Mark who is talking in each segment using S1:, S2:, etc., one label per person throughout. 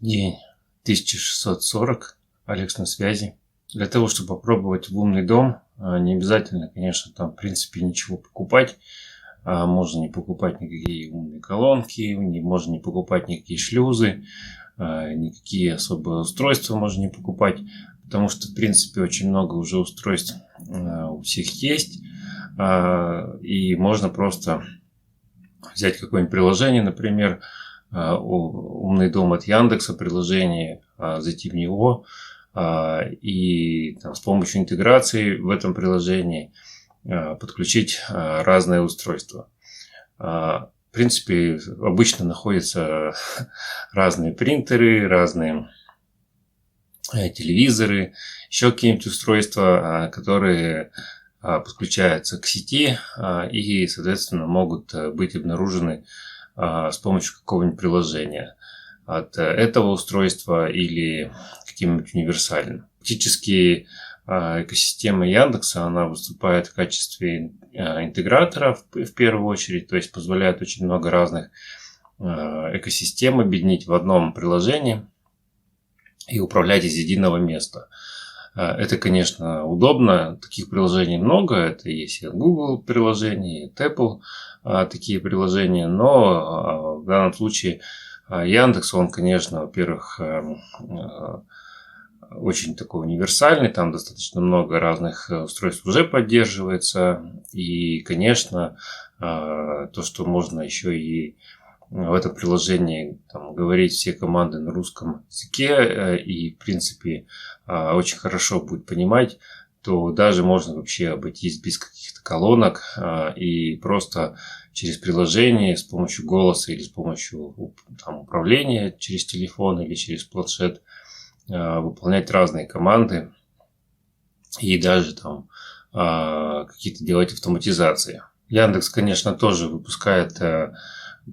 S1: День 1640. Алекс на связи. Для того, чтобы попробовать в умный дом, не обязательно, конечно, там в принципе ничего покупать. Можно не покупать никакие умные колонки, можно не покупать никакие шлюзы, никакие особые устройства можно не покупать, потому что в принципе очень много уже устройств у всех есть. И можно просто взять какое-нибудь приложение, например, умный дом от Яндекса, приложение, зайти в него и там, с помощью интеграции в этом приложении подключить разные устройства. В принципе, обычно находятся разные принтеры, разные телевизоры, еще какие-нибудь устройства, которые подключаются к сети и, соответственно, могут быть обнаружены с помощью какого-нибудь приложения от этого устройства или каким-нибудь универсальным. Фактически экосистема Яндекса, она выступает в качестве интегратора в первую очередь, то есть позволяет очень много разных экосистем объединить в одном приложении и управлять из единого места. Это, конечно, удобно. Таких приложений много. Это есть и от Google приложения, и от Apple такие приложения. Но в данном случае Яндекс, он, конечно, во-первых, очень такой универсальный. Там достаточно много разных устройств уже поддерживается. И, конечно, то, что можно еще и в этом приложении говорить все команды на русском языке и, в принципе, очень хорошо будет понимать, то даже можно вообще обойтись без каких-то колонок и просто через приложение с помощью голоса или с помощью управления через телефон или через планшет выполнять разные команды и даже какие-то делать автоматизации. Яндекс, конечно, тоже выпускает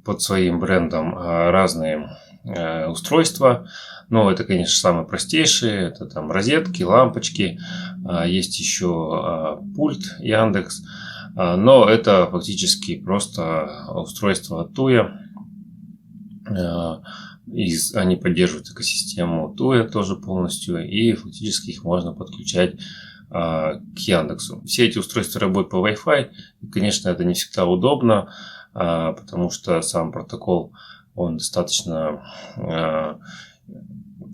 S1: под своим брендом разные устройства. Но это, конечно, самые простейшие. Это там розетки, лампочки. Есть еще пульт Яндекс. Но это фактически просто устройство от Туя. Они поддерживают экосистему Туя тоже полностью. И фактически их можно подключать к Яндексу. Все эти устройства работают по Wi-Fi. И, конечно, это не всегда удобно, потому что сам протокол, он достаточно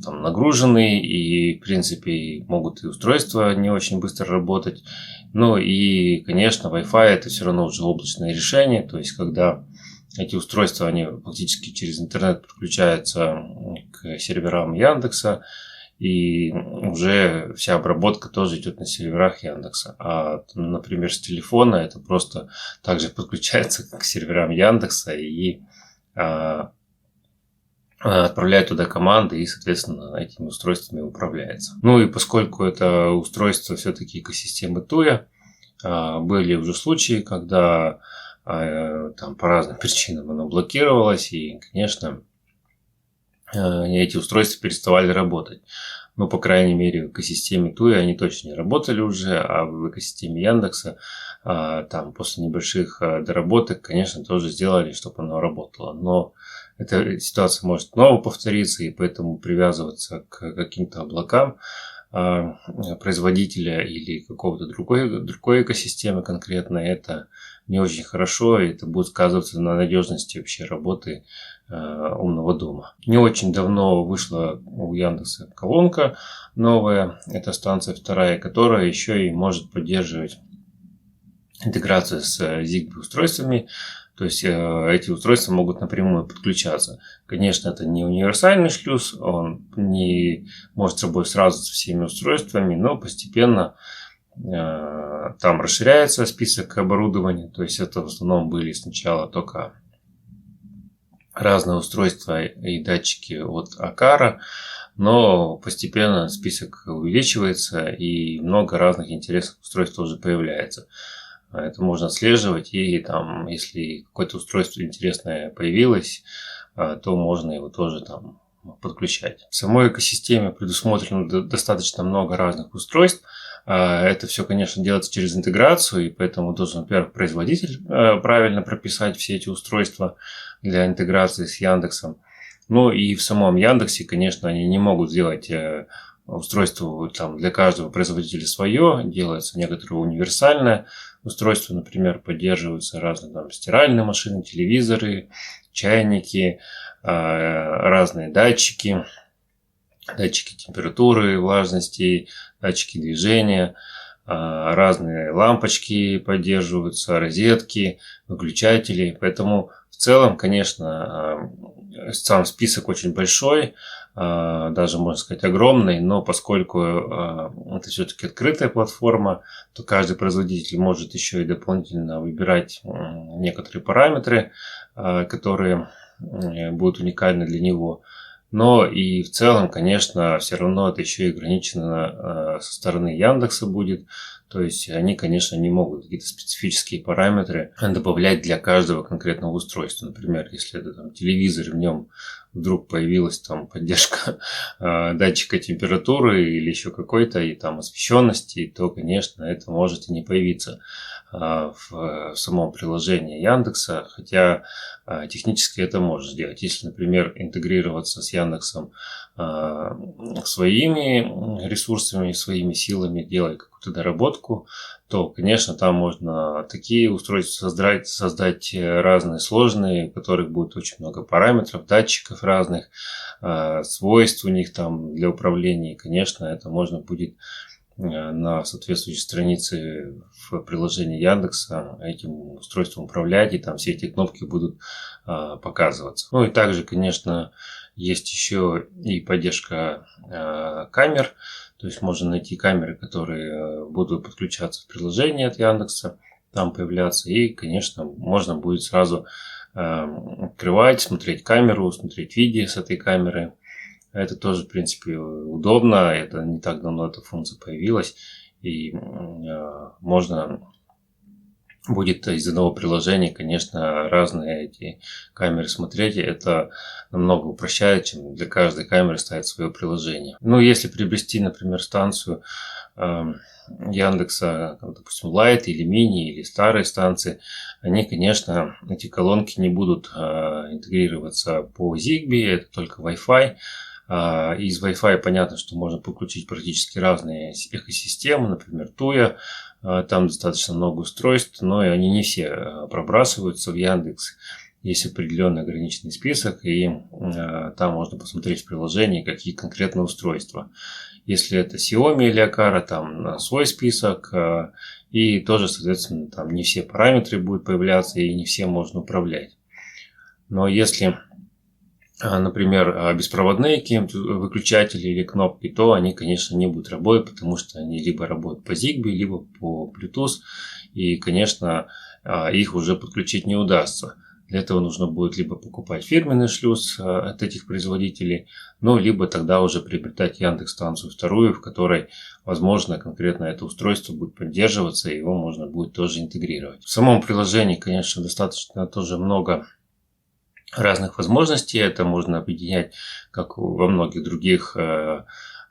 S1: нагруженный, и, в принципе, могут и устройства не очень быстро работать. Ну и, конечно, Wi-Fi это все равно уже облачное решение, то есть, когда эти устройства, они фактически через интернет подключаются к серверам Яндекса, и уже вся обработка тоже идет на серверах Яндекса. Например, с телефона это просто также подключается к серверам Яндекса и отправляет туда команды и, соответственно, этими устройствами управляется. Ну и поскольку это устройство все-таки экосистемы Туя, были уже случаи, когда по разным причинам оно блокировалось, и, конечно, эти устройства переставали работать. Но, по крайней мере, в экосистеме Туя они точно не работали уже, а в экосистеме Яндекса после небольших доработок, конечно, тоже сделали, чтобы оно работало. Но эта ситуация может снова повториться, и поэтому привязываться к каким-то облакам производителя или какого-то другой экосистемы конкретно, это не очень хорошо, и это будет сказываться на надежности вообще работы умного дома. Не очень давно вышла у Яндекса колонка новая, это станция 2, которая еще и может поддерживать интеграцию с Zigbee устройствами. То есть эти устройства могут напрямую подключаться. Конечно, это не универсальный шлюз, он не может работать сразу со всеми устройствами, но постепенно там расширяется список оборудования. То есть это в основном были сначала только разные устройства и датчики от Акара, но постепенно список увеличивается и много разных интересных устройств тоже появляется. Это можно отслеживать, и если какое-то устройство интересное появилось, то можно его тоже подключать. В самой экосистеме предусмотрено достаточно много разных устройств. Это все, конечно, делается через интеграцию, и поэтому должен, во-первых, производитель правильно прописать все эти устройства для интеграции с Яндексом. Ну и в самом Яндексе, конечно, они не могут сделать устройство там для каждого производителя свое, делается некоторое универсальное устройство, например, поддерживаются разные там стиральные машины, телевизоры, чайники, разные датчики температуры, влажности, датчики движения, разные лампочки поддерживаются, розетки, выключатели. Поэтому в целом, конечно, сам список очень большой, даже, можно сказать, огромный, но поскольку это все-таки открытая платформа, то каждый производитель может еще и дополнительно выбирать некоторые параметры, которые будут уникальны для него. Но и в целом, конечно, все равно это еще и ограничено со стороны Яндекса будет. То есть они, конечно, не могут какие-то специфические параметры добавлять для каждого конкретного устройства. Например, если это там телевизор, в нем вдруг появилась там поддержка датчика температуры или еще какой-то и там освещенности, то, конечно, это может и не появиться в самом приложении Яндекса, хотя технически это может сделать. Если, например, интегрироваться с Яндексом своими ресурсами, своими силами, делать какую-то доработку, то, конечно, там можно такие устройства создать разные сложные, у которых будет очень много параметров, датчиков разных, свойств у них там для управления. И, конечно, это можно будет на соответствующей странице в приложении Яндекса этим устройством управлять, и там все эти кнопки будут показываться. Ну и также, конечно, есть еще и поддержка камер, то есть можно найти камеры, которые будут подключаться в приложение от Яндекса, там появляться, и, конечно, можно будет сразу открывать, смотреть камеру, смотреть видео с этой камеры. Это тоже, в принципе, удобно. Это не так давно эта функция появилась. И можно будет из одного приложения, конечно, разные эти камеры смотреть. Это намного упрощает, чем для каждой камеры ставить свое приложение. Ну, если приобрести, например, станцию Яндекса, допустим, Lite или Mini, или старые станции, они, конечно, эти колонки не будут интегрироваться по Zigbee, это только Wi-Fi. Из Wi-Fi понятно, что можно подключить практически разные экосистемы, например, Tuya. Там достаточно много устройств, но и они не все пробрасываются в Яндекс. Есть определенный ограниченный список, и там можно посмотреть в приложении, какие конкретно устройства. Если это Xiaomi или Aqara, там свой список, и тоже, соответственно, там не все параметры будут появляться, и не все можно управлять. Но если, например, беспроводные какие-то выключатели или кнопки, то они, конечно, не будут работать, потому что они либо работают по Zigbee, либо по Bluetooth, и, конечно, их уже подключить не удастся. Для этого нужно будет либо покупать фирменный шлюз от этих производителей, ну, либо тогда уже приобретать Яндекс-станцию вторую, в которой, возможно, конкретно это устройство будет поддерживаться, и его можно будет тоже интегрировать. В самом приложении, конечно, достаточно тоже много разных возможностей. Это можно объединять, как во многих других,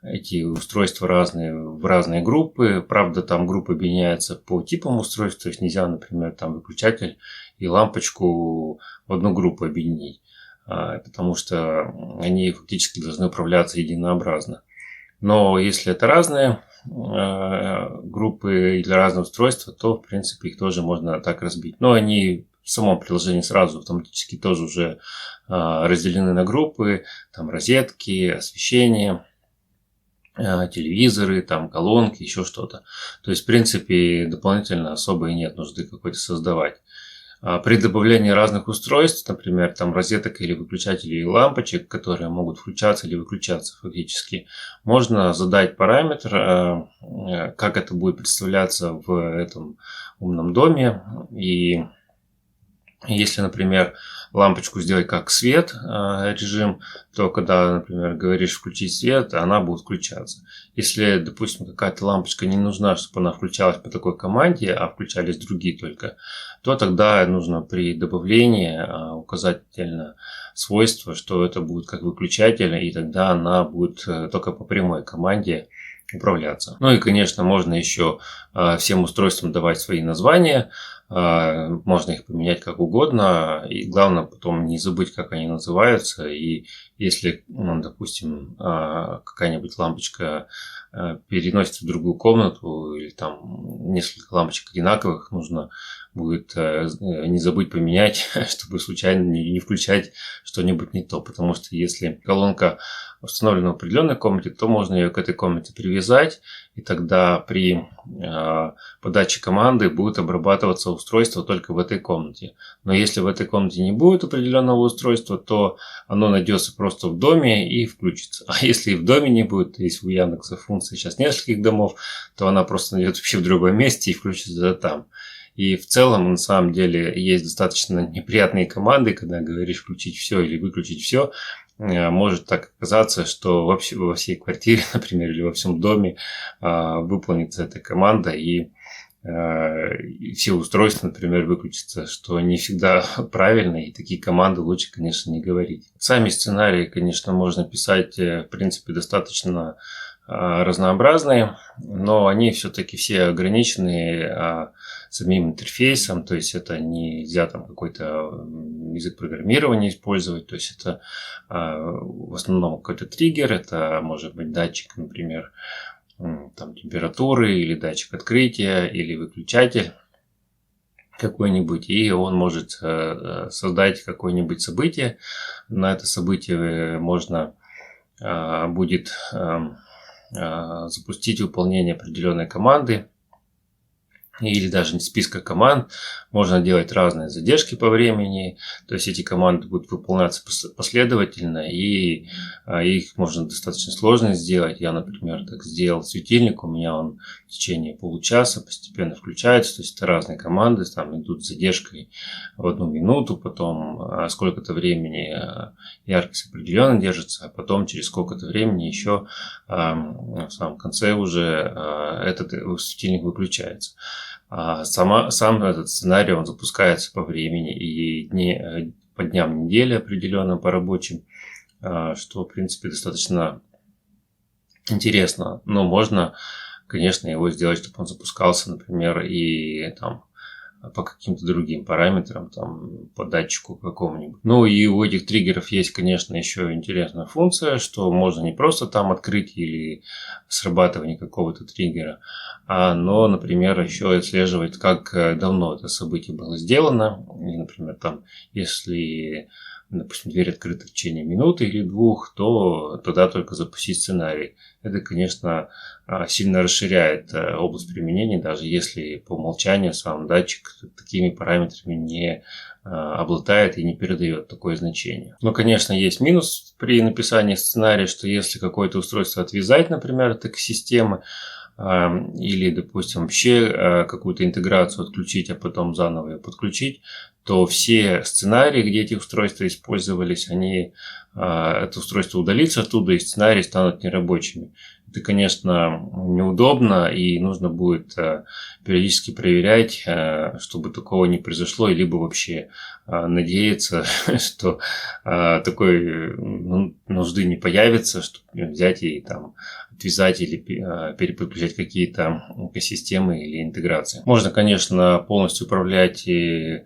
S1: эти устройства в разные группы. Правда, там группа объединяется по типам устройств, то есть нельзя, например, там выключатель и лампочку в одну группу объединить, потому что они фактически должны управляться единообразно. Но если это разные группы или разные устройства, то, в принципе, их тоже можно так разбить. Но они в самом приложении сразу автоматически тоже уже разделены на группы, там розетки, освещение, телевизоры, там колонки, еще что-то. То есть, в принципе, дополнительно особо и нет нужды какой-то создавать. При добавлении разных устройств, например, там розеток или выключателей и лампочек, которые могут включаться или выключаться фактически, можно задать параметр, как это будет представляться в этом умном доме. И если, например, лампочку сделать как свет режим, то когда, например, говоришь включить свет, она будет включаться. Если, допустим, какая-то лампочка не нужна, чтобы она включалась по такой команде, а включались другие только, то тогда нужно при добавлении указать отдельно свойство, что это будет как выключатель, и тогда она будет только по прямой команде управляться. Ну и, конечно, можно еще всем устройствам давать свои названия. Можно их поменять как угодно. И главное потом не забыть, как они называются. И если, допустим, какая-нибудь лампочка переносится в другую комнату, или там несколько лампочек одинаковых, нужно будет не забыть поменять, чтобы случайно не включать что-нибудь не то. Потому что если колонка установлена в определенной комнате, то можно ее к этой комнате привязать, и тогда при подаче команды будет обрабатываться устройство только в этой комнате. Но если в этой комнате не будет определенного устройства, то оно найдется просто в доме и включится. А если и в доме не будет, то есть у Яндекса функция сейчас нескольких домов, то она просто найдется вообще в другом месте и включится там. И в целом, на самом деле, есть достаточно неприятные команды, когда говоришь включить все или выключить все. Может так оказаться, что вообще во всей квартире, например, или во всем доме выполнится эта команда, и все устройства, например, выключатся, что не всегда правильно, и такие команды лучше, конечно, не говорить. Сами сценарии, конечно, можно писать, в принципе, достаточно разнообразные, но они все-таки все ограничены самим интерфейсом, то есть это нельзя там какой-то язык программирования использовать, то есть это в основном какой-то триггер, это может быть датчик, например, там, температуры, или датчик открытия, или выключатель какой-нибудь, и он может создать какое-нибудь событие. На это событие можно будет запустить выполнение определенной команды, или даже не списка команд. Можно делать разные задержки по времени, то есть эти команды будут выполняться последовательно, и их можно достаточно сложно сделать. Я, например, так сделал светильник, у меня он в течение получаса постепенно включается, то есть это разные команды, там идут с задержкой в 1 минуту, потом сколько-то времени яркость определенно держится, а потом через сколько-то времени еще в самом конце уже этот светильник выключается. Сам этот сценарий, он запускается по времени и по дням недели определенным, по рабочим, что, в принципе, достаточно интересно. Но можно, конечно, его сделать, чтобы он запускался, например, и там по каким-то другим параметрам, там, по датчику какому-нибудь. Ну и у этих триггеров есть, конечно, еще интересная функция, что можно не просто там открыть или срабатывание какого-то триггера, но, например, еще отслеживать, как давно это событие было сделано. И, например, там, если, допустим, дверь открыта в течение минуты или 2, то тогда только запустить сценарий. Это, конечно, сильно расширяет область применения, даже если по умолчанию сам датчик такими параметрами не обладает и не передает такое значение. Но, конечно, есть минус при написании сценария, что если какое-то устройство отвязать, например, от экосистемы, или, допустим, вообще какую-то интеграцию отключить, а потом заново ее подключить, то все сценарии, где эти устройства использовались, это устройство удалится оттуда, и сценарии станут нерабочими. Это, конечно, неудобно, и нужно будет периодически проверять, чтобы такого не произошло, либо вообще надеяться, что такой нужды не появится, чтобы взять и там отвязать или переподключать какие-то экосистемы или интеграции. Можно, конечно, полностью управлять и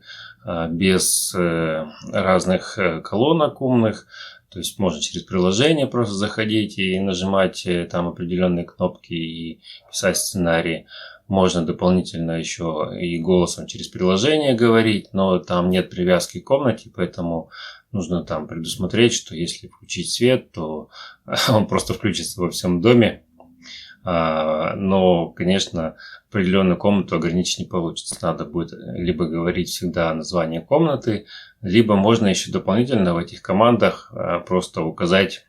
S1: без разных колонок умных. То есть можно через приложение просто заходить и нажимать там определенные кнопки и писать сценарии. Можно дополнительно еще и голосом через приложение говорить, но там нет привязки к комнате, поэтому нужно там предусмотреть, что если включить свет, то он просто включится во всем доме. Но, конечно, определенную комнату ограничить не получится. Надо будет либо говорить всегда название комнаты, либо можно еще дополнительно в этих командах просто указать,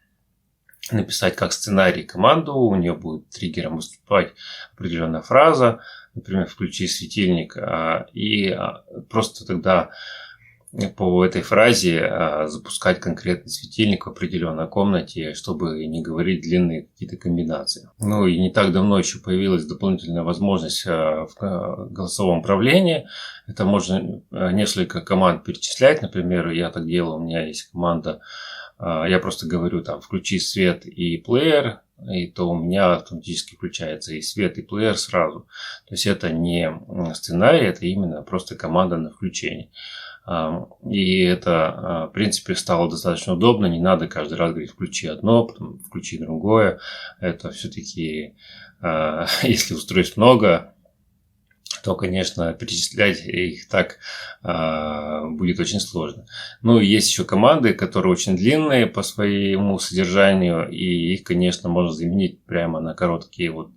S1: написать как сценарий команду, у нее будет триггером выступать определенная фраза, например, включи светильник, и просто тогда по этой фразе запускать конкретный светильник в определенной комнате, чтобы не говорить длинные какие-то комбинации. Ну и не так давно еще появилась дополнительная возможность в голосовом управлении. Это можно несколько команд перечислять. Например, я так делаю, у меня есть команда, я просто говорю там включи свет и плеер, и то у меня автоматически включается и свет, и плеер сразу. То есть это не сценарий, это именно просто команда на включение. И это, в принципе, стало достаточно удобно. Не надо каждый раз говорить «включи одно», потом «включи другое». Это все-таки, если устройств много, то, конечно, перечислять их так будет очень сложно. Ну, и есть еще команды, которые очень длинные по своему содержанию, и их, конечно, можно заменить прямо на короткие вот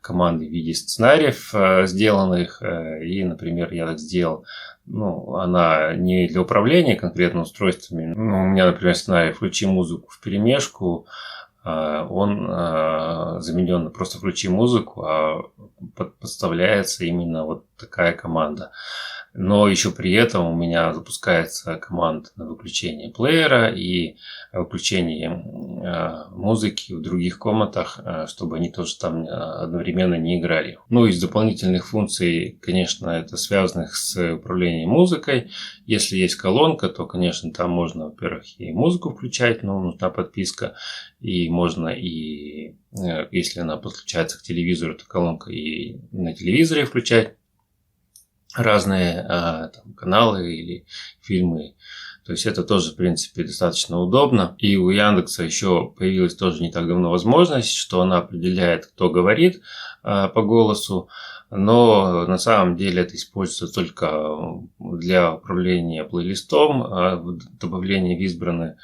S1: команды в виде сценариев сделанных. И, например, я так сделал. Ну, она не для управления конкретно устройствами. Ну, у меня, например, сценарий «Включи музыку вперемешку». Он заменен на просто «Включи музыку», а подставляется именно вот такая команда. Но еще при этом у меня запускается команда на выключение плеера и выключение музыки в других комнатах, чтобы они тоже там одновременно не играли. Ну, из дополнительных функций, конечно, это связанных с управлением музыкой. Если есть колонка, то, конечно, там можно, во-первых, и музыку включать, но нужна подписка. И можно, и если она подключается к телевизору, то колонка и на телевизоре включать разные там, каналы или фильмы. То есть это тоже, в принципе, достаточно удобно. И у Яндекса еще появилась тоже не так давно возможность, что она определяет, кто говорит по голосу. Но на самом деле это используется только для управления плейлистом, добавления в избранное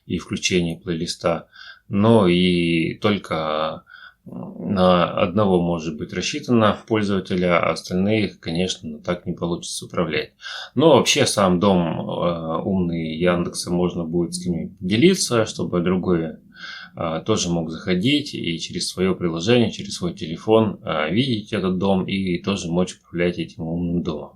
S1: и включения плейлиста. Но и только на одного может быть рассчитано пользователя, а остальных, конечно, так не получится управлять. Но вообще сам дом умный Яндекса можно будет с кем-нибудь делиться, чтобы другой тоже мог заходить и через свое приложение, через свой телефон видеть этот дом и тоже мочь управлять этим умным домом.